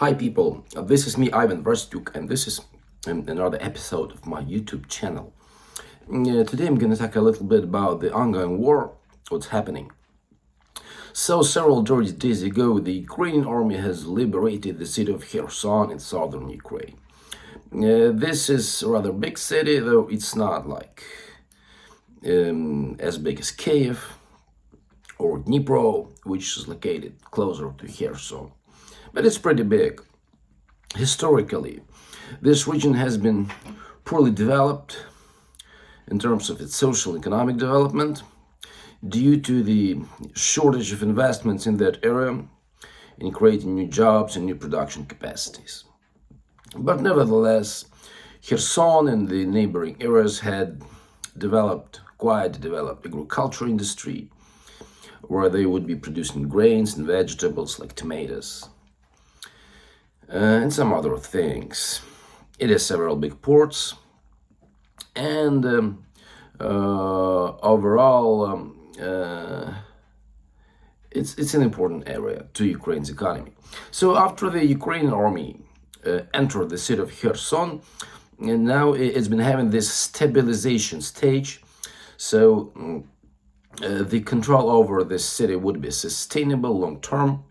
Hi people, this is me Ivan Verstyuk, and this is another episode of my YouTube channel. Today I'm going to talk a little bit about the ongoing war, what's happening. So several days ago, the Ukrainian army has liberated the city of Herson in southern Ukraine. This is a rather big city, though it's not like as big as Kiev or Dnipro, which is located closer to Herson. But it's pretty big. Historically, this region has been poorly developed in terms of its social and economic development due to the shortage of investments in that area in creating new jobs and new production capacities. But nevertheless, Herson and the neighboring areas had quite developed agriculture industry, where they would be producing grains and vegetables like tomatoes and some other things. It has several big ports, and overall, it's an important area to Ukraine's economy. So after the Ukrainian army entered the city of Herson, and now it's been having this stabilization stage. So the control over this city would be sustainable long term,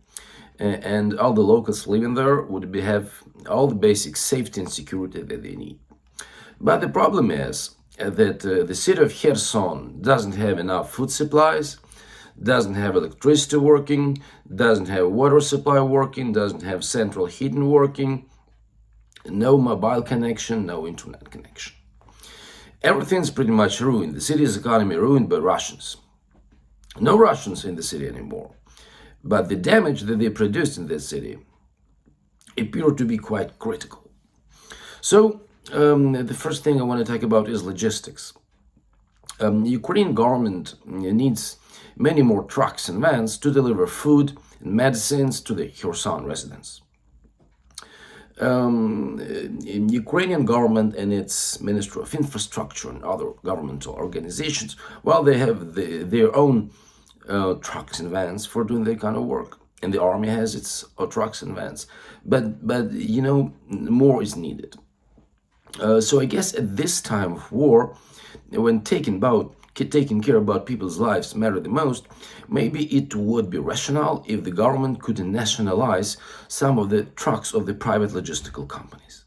and all the locals living there would have all the basic safety and security that they need. But the problem is that the city of Herson doesn't have enough food supplies, doesn't have electricity working, doesn't have water supply working, doesn't have central heating working, no mobile connection, no internet connection. Everything's pretty much ruined. The city's economy ruined by Russians. No Russians in the city anymore. But the damage that they produced in this city appeared to be quite critical. So the first thing I want to talk about is logistics. The Ukrainian government needs many more trucks and vans to deliver food and medicines to the Herson residents. Ukrainian government and its Ministry of Infrastructure and other governmental organizations, well, they have their own trucks and vans for doing that kind of work, and the army has its trucks and vans. But more is needed. So I guess at this time of war, when taking care about people's lives matter the most, maybe it would be rational if the government could nationalize some of the trucks of the private logistical companies.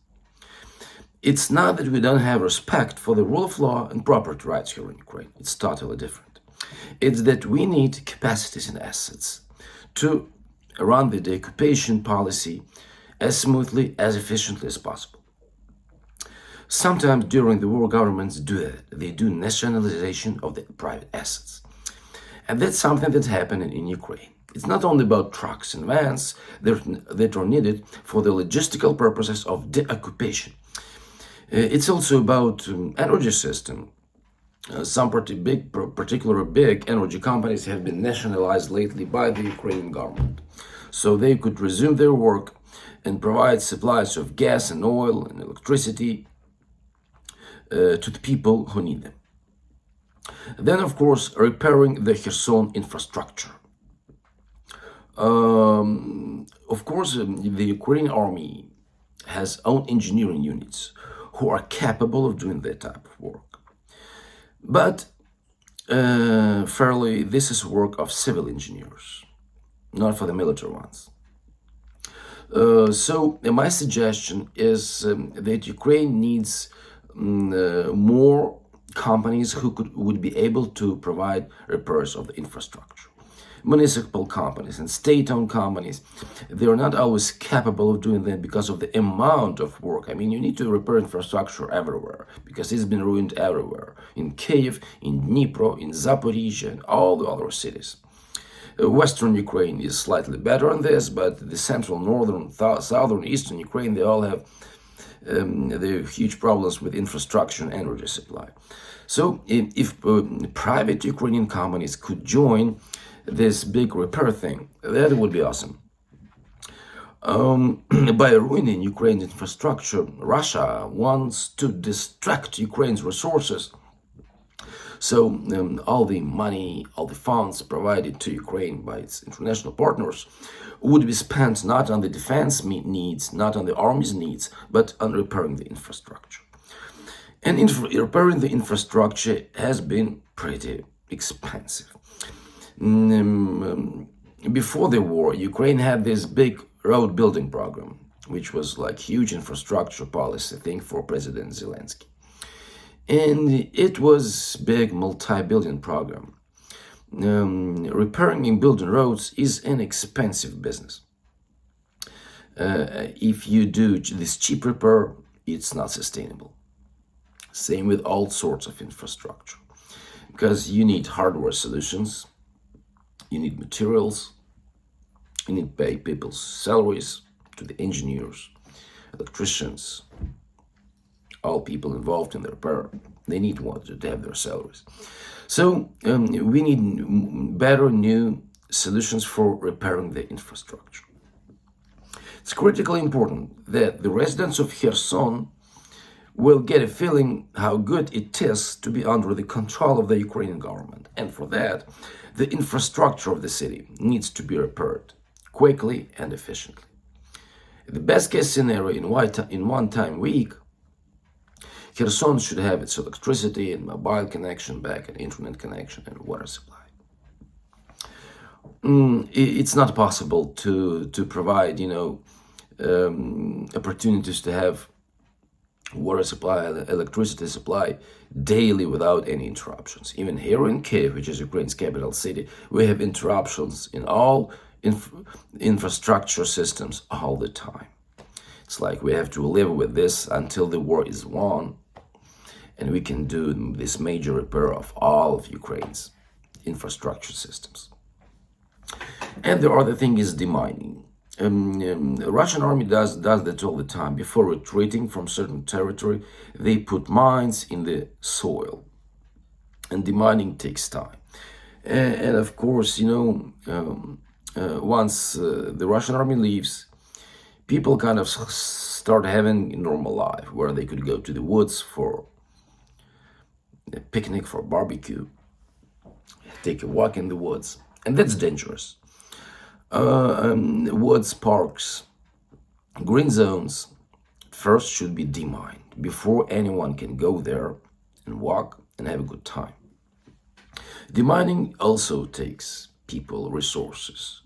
It's not that we don't have respect for the rule of law and property rights here in Ukraine. It's totally different. It's that we need capacities and assets to run the deoccupation policy as smoothly, as efficiently as possible. Sometimes during the war, governments do that. They do nationalization of the private assets. And that's something that's happening in Ukraine. It's not only about trucks and vans that are needed for the logistical purposes of deoccupation. It's also about energy system. Some particular big energy companies have been nationalized lately by the Ukrainian government, so they could resume their work and provide supplies of gas and oil and electricity to the people who need them. Then, of course, repairing the Herson infrastructure. Of course, the Ukrainian army has own engineering units who are capable of doing that type of work. But fairly, this is work of civil engineers, not for the military ones. So my suggestion is that Ukraine needs more companies who would be able to provide repairs of the infrastructure. Municipal companies and state-owned companies, they are not always capable of doing that because of the amount of work. I mean, you need to repair infrastructure everywhere because it's been ruined everywhere. In Kiev, in Dnipro, in Zaporizhia, and all the other cities. Western Ukraine is slightly better on this, but the central, northern, southern, eastern Ukraine, they all have huge problems with infrastructure and energy supply. So if private Ukrainian companies could join this big repair thing, that would be awesome. By ruining Ukraine's infrastructure, Russia wants to distract Ukraine's resources So all the money, all the funds provided to Ukraine by its international partners would be spent not on the defense needs, not on the army's needs, but on repairing the infrastructure. And repairing the infrastructure has been pretty expensive. Before the war, Ukraine had this big road building program, which was like huge infrastructure policy thing for President Zelensky. And it was big multi-billion program. Repairing and building roads is an expensive business. If you do this cheap repair, it's not sustainable. Same with all sorts of infrastructure, because you need hardware solutions, you need materials, you need to pay people's salaries, to the engineers, electricians, all people involved in the repair. They need to have their salaries. So we need better new solutions for repairing the infrastructure. It's critically important that the residents of Herson will get a feeling how good it is to be under the control of the Ukrainian government. And for that, the infrastructure of the city needs to be repaired quickly and efficiently. The best case scenario, in one time week, Herson should have its electricity and mobile connection back, and internet connection and water supply. It's not possible to provide, opportunities to have water supply, electricity supply daily without any interruptions. Even here in Kiev, which is Ukraine's capital city, we have interruptions in all infrastructure systems all the time. It's like we have to live with this until the war is won, and we can do this major repair of all of Ukraine's infrastructure systems. And the other thing is demining. The Russian army does that all the time. Before retreating from certain territory, they put mines in the soil, and demining takes time. And of course, once the Russian army leaves, people kind of start having a normal life where they could go to the woods for a picnic, for a barbecue, take a walk in the woods, and that's dangerous. Woods, parks, green zones first should be demined before anyone can go there and walk and have a good time. Demining also takes people, resources,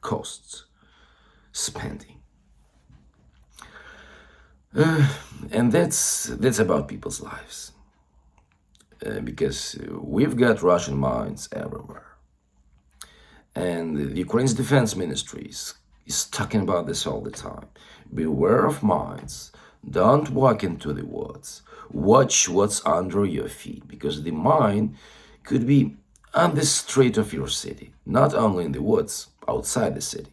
costs, spending. And that's about people's lives. Because we've got Russian mines everywhere. And the Ukraine's defense ministry is talking about this all the time. Beware of mines. Don't walk into the woods. Watch what's under your feet, because the mine could be on the street of your city, not only in the woods outside the city,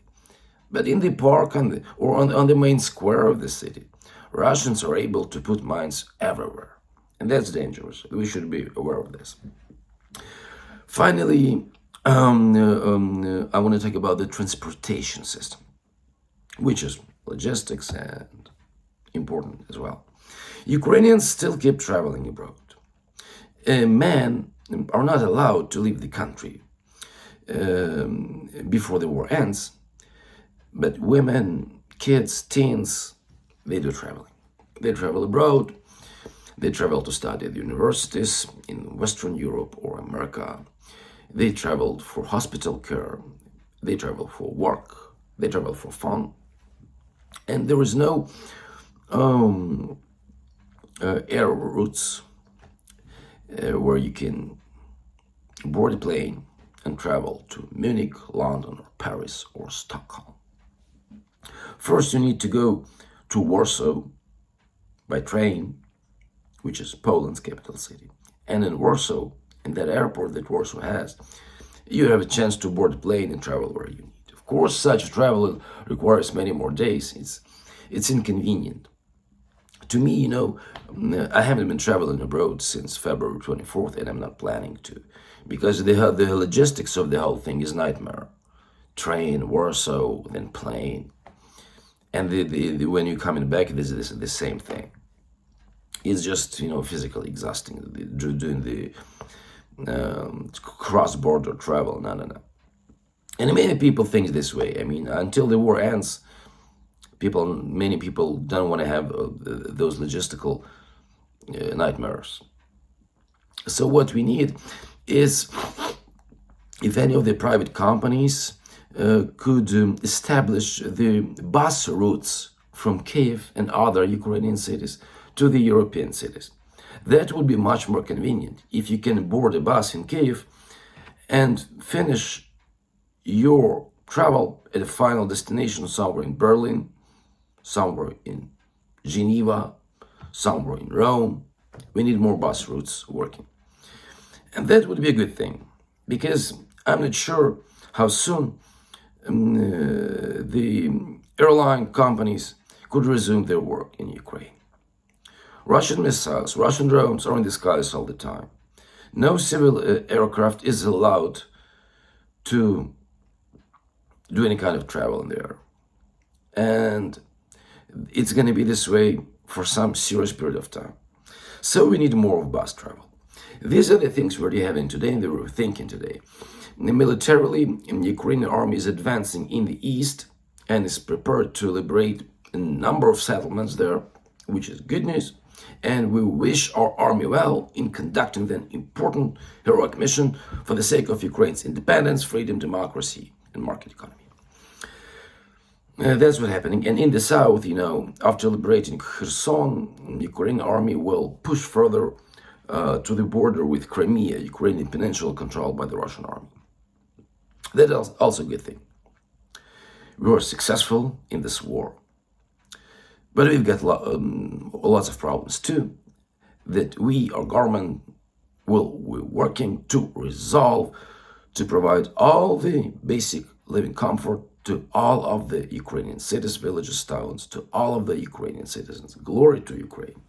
but in the park or on the main square of the city. Russians are able to put mines everywhere, and that's dangerous. We should be aware of this. Finally, I want to talk about the transportation system, which is logistics and important as well. Ukrainians still keep traveling abroad. Men are not allowed to leave the country before the war ends, but women, kids, teens, they do traveling. They travel abroad. They travel to study at universities in Western Europe or America. They travel for hospital care. They travel for work. They travel for fun. And there is no air routes where you can board a plane and travel to Munich, London, or Paris, or Stockholm. First, you need to go to Warsaw by train, which is Poland's capital city. And in Warsaw, in that airport that Warsaw has, you have a chance to board a plane and travel where you need. Of course, such travel requires many more days. It's inconvenient. To me, I haven't been traveling abroad since February 24th, and I'm not planning to, because the logistics of the whole thing is nightmare. Train, Warsaw, then plane. And when you're coming back, this is the same thing. It's just, physically exhausting doing the cross-border travel. No, no, no. And many people think this way. I mean, until the war ends, many people don't want to have those logistical nightmares. So what we need is, if any of the private companies could establish the bus routes from Kiev and other Ukrainian cities to the European cities. That would be much more convenient. If you can board a bus in Kiev and finish your travel at a final destination somewhere in Berlin, somewhere in Geneva, somewhere in Rome. We need more bus routes working. And that would be a good thing, because I'm not sure how soon the airline companies could resume their work in Ukraine. Russian missiles, Russian drones are in the skies all the time. No civil aircraft is allowed to do any kind of travel in the air. And it's going to be this way for some serious period of time. So we need more of bus travel. These are the things we're having today and we're thinking today. Militarily, the Ukrainian army is advancing in the east and is prepared to liberate a number of settlements there, which is good news. And we wish our army well in conducting an important heroic mission for the sake of Ukraine's independence, freedom, democracy, and market economy. That's what's happening. And in the south, after liberating Herson, the Ukrainian army will push further to the border with Crimea, Ukrainian peninsula controlled by the Russian army. That is also a good thing. We were successful in this war. But we've got lots of problems too, that our government will be working to resolve, to provide all the basic living comfort to all of the Ukrainian cities, villages, towns, to all of the Ukrainian citizens. Glory to Ukraine.